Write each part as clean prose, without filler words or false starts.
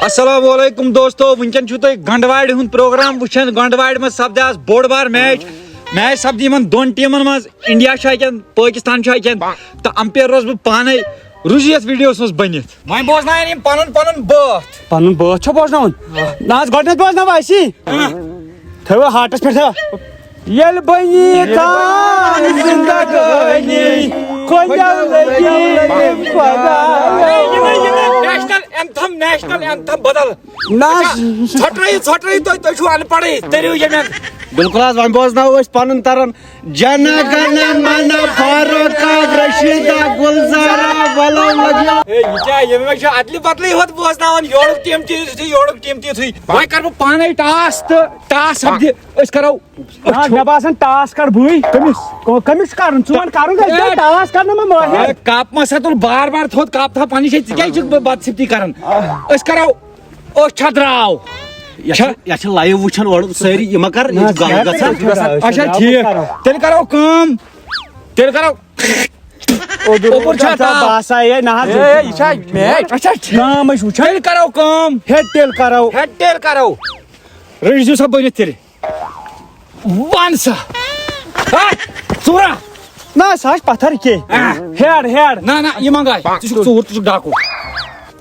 अस्सलामुअलैकुम दोस्तों वुनकन छु तुम गंडवाड़ हुंद प्रोग्राम वुचन गंडवाड़ में सपद आज बोड़ बार मैच सपद इन दोन टीमन मज इंडिया पाकिस्तान तो अंपायर रोज बह पाने रुझी यथ वीडियोस मज बनित वह बोजन पन पन बात पन बात बोजन ना गो बोजन असी थो हार्टस पे ये बनी नेशनल एंथम बदल छुट्टी अनपढ़ तरियो ये बिल्कुल वो बोजन पन तरन जन गण मन फारूक रशीदा गुलजारा अदल बदल होत बोजन योड़ टीम ती वह कर पाने टास तो टास सपद करो मे बासान टास कर बुई कमिस कर टास कर कप मा तुल बार बार थोत कप था पानी क्या बदसिफ्ती कर करो छद्राव लाइव वुचन और सारी अच्छा ठीक तेल करो कम तेल करो ऊपर छाता बासा ये ना मैच अच्छा नाम तेल करो कम हेड टेल करो रजियो सब बनित तेरे वन सा चूरा ना साज पत्थर के हेड ना ये मंगाई तू चूर तू डाकू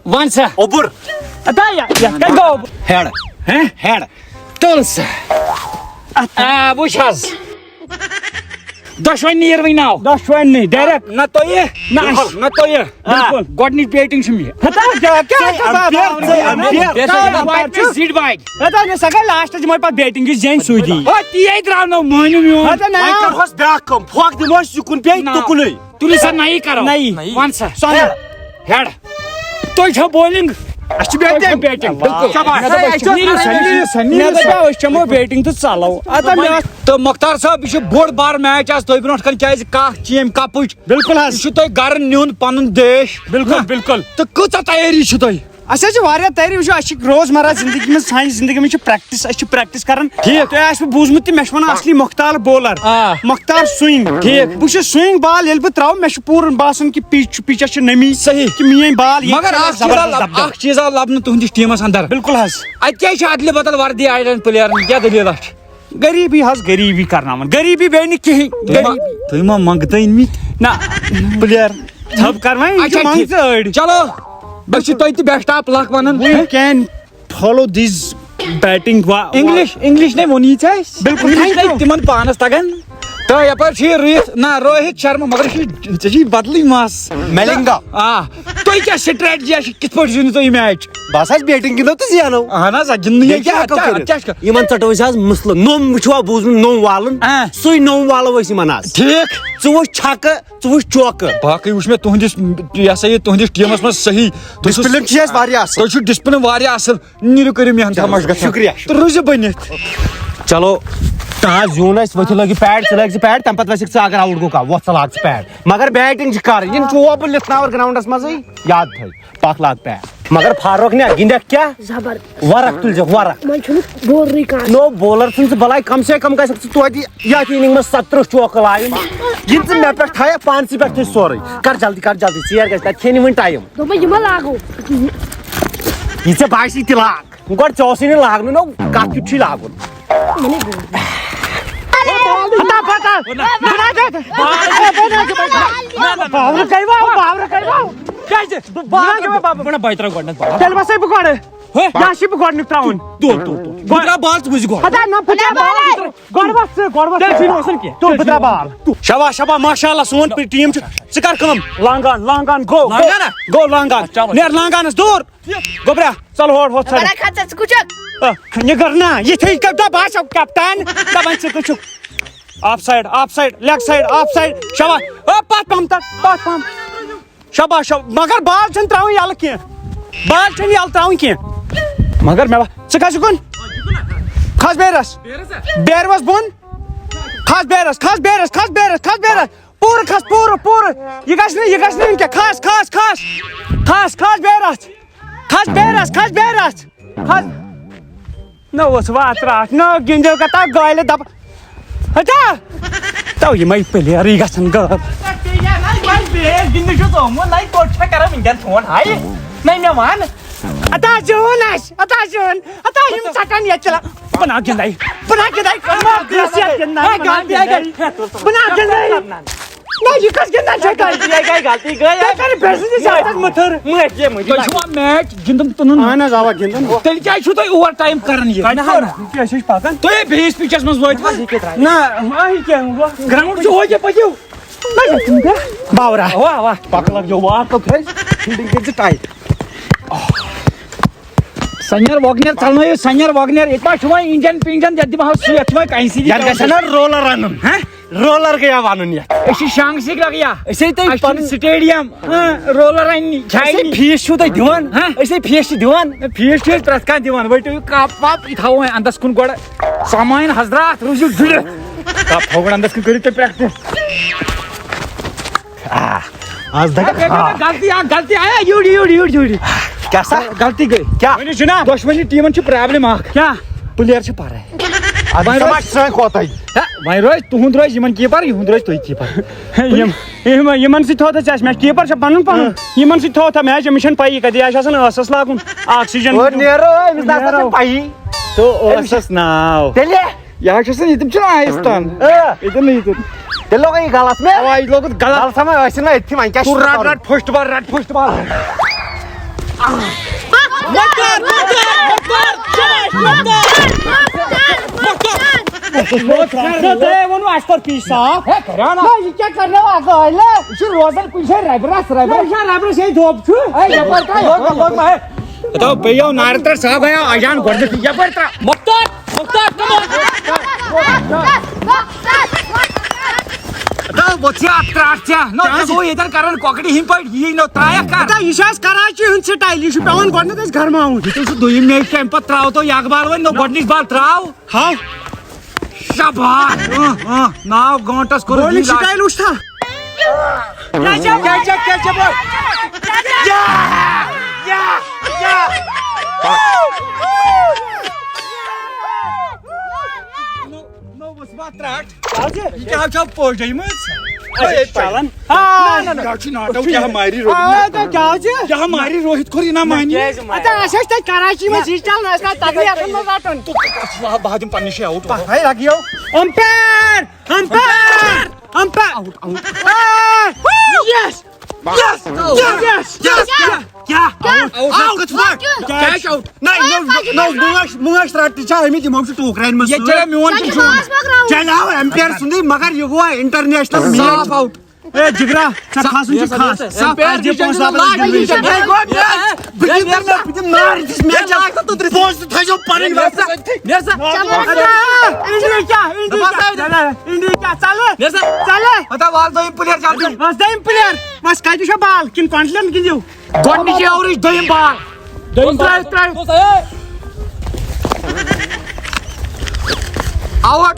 वन सा ऊपर अता या कह गो हेड तोल सा बुझास दशवन नीर वी नाव दशवन नहीं डायरेक्ट ना तो ये बिल्कुल गॉडनी पेटिंग से में हटा क्या सीट बाइट हटा ने सगा लास्ट जमा पर बैटिंग की जेन सुदी ओ ती द्राव न मोहनु मियो हटा ना हस बैक कम फोक द मोस्ट सुकुन पे तुकुले तुली सा नहीं करो नहीं वन सा हेड तो छ बॉलिंग अच्छी बैटिंग बिल्कुल शाबाश नीर चमो बैटिंग तो चलो अता तो मुख्तार साहब यह बोड़ बार मैच आज तुम ब्रोट क्या चीम कपच बिल्कुल तुम गर नुन पन देश बिल्कुल तो कूचा तैयारी तुम तैयारी वो रोजमर्रा जिंदगी में सान जिंदगी में प्रैक्टिस कर ठीक बूजमुत मे असली मुख्तार बॉलर मुख्तार स्विंग ठीक बह स्विंग बाल ये बह त्रो मे पूर बासान कि पिचस नमी सही कि मेन बाल मगर चीज आव लबन तुहदिस टीमस अंदर बिल्कुल अत अदल बदल वर्दी आयन प्लेयर क्या दलील गरीबी गरीबी कर गरीबी बे तुम मा मंगत ना प्लेयर थप कर चलो बस best of luck one we can follow this batting English ने वोनी बिल्कुल तिमन पानस तगन तो यपर ना रोहित शर्मा मगर बदल मस मेलिंगा तुम क्या स्ट्रेटजी कित पे जीन तुम मैच बस बैटिंग गिंदो तो जियानो अहन गिंदन चटो मसल नोम वो बूज नोम वालन सु नोम वालो ठीक वो छक वो चौक बाकी वो तुहदिस तुहदिस टीमस मज सही डिसिप्लिन असल नीरू करो मेहनत मशगत शुक्रिया तो रुझ बनित चलो ताज जून वो लग पैड लग पैड तम पे वसिक अगर आउट गो का वो लाग पैड मगर बैटिंग कर इन ओबल लिथनावर ग्राउंडस मज याद थी पक लाग पैड मगर फारूक ने गिंदक क्या वरक तुल वरक नो बॉलर सुन भलाई कम से कम गई तो इनिंग में 17 चौक लाइन गिन मे पे था पान पे सोरे कर जल्दी चेयर गई खेन वन टाइम यह बासी तह लाग गो चौस लागन नो कत लागन शबा माशाअल्लाह सोन टीम लांगान गो नेर लांगानस दूर गोबरा चल होड़ ये करना ये थे कप्तान दबन off side leg side off side शाबाश मगर बाल छन त्राउन यल के बाल छन यल त्राउन के मगर मे च सुकुन खास बेरस बोन खास बेरस पूर खस पूर ये गस के खास बेरस न वात न गिंदो कता गायले दब हटा तो ये मैं प्लेयर ही गसन ग गिंदो तो मो नहीं कोट कर मिंगन फोन हाय नहीं मैं मान Ata Jonas, him sakan ya chala. Bana gendai. Bana gendai. Na yikas gendan çakar. गलती गई Tekrar bezini zaten mıtır. Tۄہہِ چھُوا میچ گِنٛدُن تُنُن Ana zava gendan. تیٚلہِ کیٛازِ چھُو تُہۍ اوٚور ٹایم کران یہِ Kya pakan? تُہۍ بیٚیِس پِچَس منٛز وٲتوا Na, ahi kya hua? Ground چھُ ہوکہِ پٔکِو Bavra. वाह पकड़ जो वाह तो फिर फील्डिंग के टाइट सन्यर वॉगनर चलनٲیِو सन्यर वॉगनर ییٚتہِ ما چھُ وۄنۍ اِنجن پِنجن یتھ دِمہو سُہ یتھ چھُ وۄنۍ کَنہِ Yan gasana roller anun. Roller gaya vanun ya. أسۍ چھِ شنٛگ سِک لگیا ऐसे तो اَسہِ چھُنہٕ سٹیڈیم رولر اننہِ ऐसे फीस छू तो दिवान ऐसे फीस दिवान فیٖس چھِ أسۍ پرٛٮ۪تھ کانٛہہ دِوان ؤٹِو کپ وپ یہِ تھاوو وۄنۍ انٛدس کُن گۄڈٕ سامان حضرات روٗزِو جُڑِتھ کپ تھاوو گۄڈٕ انٛدس کُن کٔرِو تُہۍ پرٛٮ۪کٹِس Az da غلطی آیا یوٗرۍ kya sa? غلطی گٔے Kya? ؤنِو جِناب دۄشوٕنی ٹیٖمن چھِ پرٛابلِم اکھ Kya? پٕلیر چھِ پرے Abi savaş sen kotay. وۄنۍ روزِ تُہُنٛد روزِ یِمن کیٖپر یِہُنٛد روزِ تُہۍ کیٖپر یِمن سۭتۍ تھوٚو تھا مےٚ کیٖپر چھا پنُن پنُن یِمن سۭتۍ تھوٚو تھا میچ أمِس چھنہٕ پَیی کَتہِ آسہِ آسان ٲسس لاگُن آکسیجن تو ٲسس ناو تیٚلہِ یہِ حظ چھُ آسان ییٚتٮ۪ن چھُنہ آیستان ییٚتٮ۪ن نہٕ ییٚتٮ۪ن تیٚلہِ لوگ یہِ غلط مےٚ اوا یہِ لوگُت غلط غلط سمے ٲسِن نہ أتھی وۄنۍ کیٛاہ تو چھُ رٹ فٔسٹ بال ووٚنوُ اَسہِ کوٚر پی صاف یہِ کیٛاہ کرنو اَصٕل یہِ چھُ روزان کُنہِ جایہِ ربرس ربرس یہِ دۄب چھُ دَپو بیٚیہِ نارِ ترٛٹھ صاحب گٔیو اجان گۄڈنیتھٕے یپٲرۍ ترٛا ییٚتٮ۪ن کران کۄکرِ ہِنٛدۍ پٲٹھۍ یی نو ترٛایکھ کر یہِ چھُ اَسہِ کراچی ہُنٛد سٹایل یہِ چھُ پیٚوان گۄڈنیٚتھ اَسہِ گرماوُن یہِ چھُ دوٚیِم میچ تَمہِ پتہٕ ترٛاوو تۄہہِ اکھ بال وۄنۍ نو گۄڈنِچ بال ترٛاو ہاو شاباش ناو گٲنٛٹس کوٚر سٹایل وٕچھ تھا ماری روہت کوٚر یہِ نہ مانی اَسہِ ٲسۍ تَتہِ کراچی منٛز یہِ چلان ٲسۍ نہ تَگنٕے یَتھ منٛز رَٹُن بہٕ دِمہٕ پننہِ جایہِ آوُٹ لگیو امپیر مٲنٛچھ رٹنہِ چھا آمٕتۍ یِمو چھُ ٹوٗکرین منٛز میون چلیو ایمپیر سُنٛدٕے مگر یہِ گوٚوا انٹرنیشنل صاف آوُٹ اے جگرا ژےٚ کھسُن چھُ کھس دوٚیِم پٕلیر بس کتہِ چھا بال کِنہٕ کۄنٛٹلن گِنٛدِو گۄڈنِچی اورٕچ دوٚیِم بال آوُٹ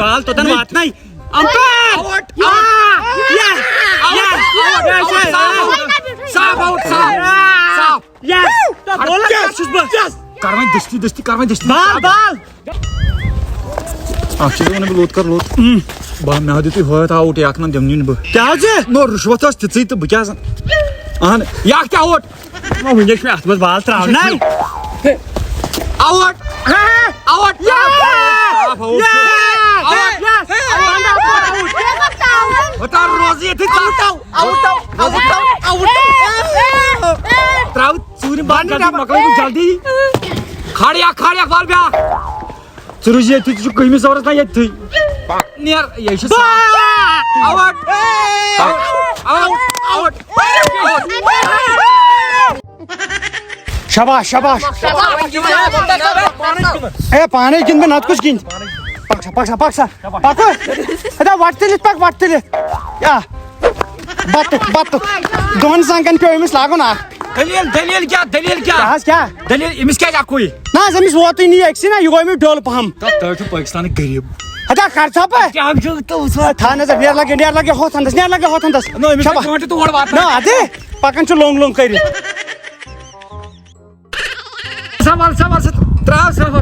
بال توٚتن واتنَے کر وۄنۍ دٔستی دٔستی کر وۄنۍ دٔستی بال اکھ چیٖز وَنہٕ بہٕ لوٚت کر لوٚت مےٚ ہا دِتُے ہٲیِتھ آوُٹ یہِ اکھ نہٕ دِمنٕے نہٕ بہٕ کیٛاہ حظ نو رُشوت ٲس تِژٕے تہٕ بہٕ کیٛاہ زن اہن یہِ اکھ تہِ آوُٹ وٕنکیٚس چھُ مےٚ اتھ منٛز بال تراونَے آوُٹ روزٕ ییٚتھی تراو ژوٗرِم بال مۄکلٲیِو جلدی کھاڑ اکھ بال بیٛاکھ ژٕ روٗزِ ییٚتھی ژٕ چھُکھ کٔہمِس اوورس نہ ییٚتھی نیر یہِ چھُ شاباش شاباش اے پانے گِنٛد مےٚ نتہٕ کُس گِنٛدِ پک سا وٹ تُلِتھ کیٛاہ بتُک دۄن زنٛگن پیٚو أمِس لاگُن اکھ دٔلیٖل کیٛاہ حظ کیٛاہ دٔلیٖل أمِس کیٛازِ اکُے نہ حظ أمِس ووتُے نہٕ یہِ أکسٕے نہ یہِ گوٚو أمِس ڈوٚل پہم تۄہہِ چھُو پٲکِستانٕکۍ غریٖب ہتا کر ژھاپہٕ تھاو نظر نیر لگے ہوٚتھ ہندس نہ ادے پکان چھُ لوٚنگ کٔرِتھ سوال تراو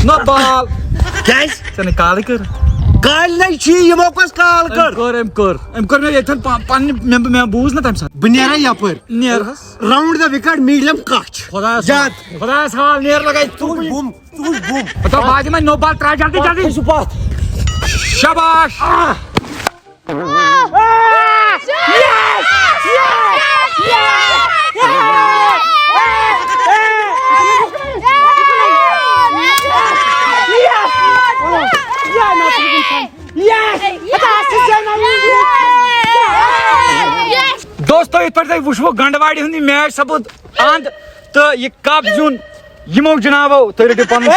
نہ بال کیٛازِ ژےٚ نہٕ کالٕے کٔر काल यमो कस काल कर मे ये बूज ना तम बह नेरा यपर नेर राउंड द विकेट मीडियम कच खुदा सवाल नेर लगा तू बुम तो बाजी में नो बॉल ट्राई जल्दी जल्दी शाबाश दोस्तों इत पे वो गंडवाड़ी हुंदी मैच सपूद अंद तो यह कप जुन यमो जनाबो तुम रटो पन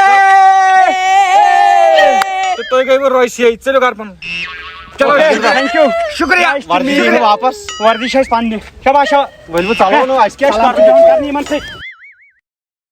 तो तुम गई रोसी चलो घर पन चलो थैंक यू शुक्रिया वापस वर्दी शाबाश वह चलो करनी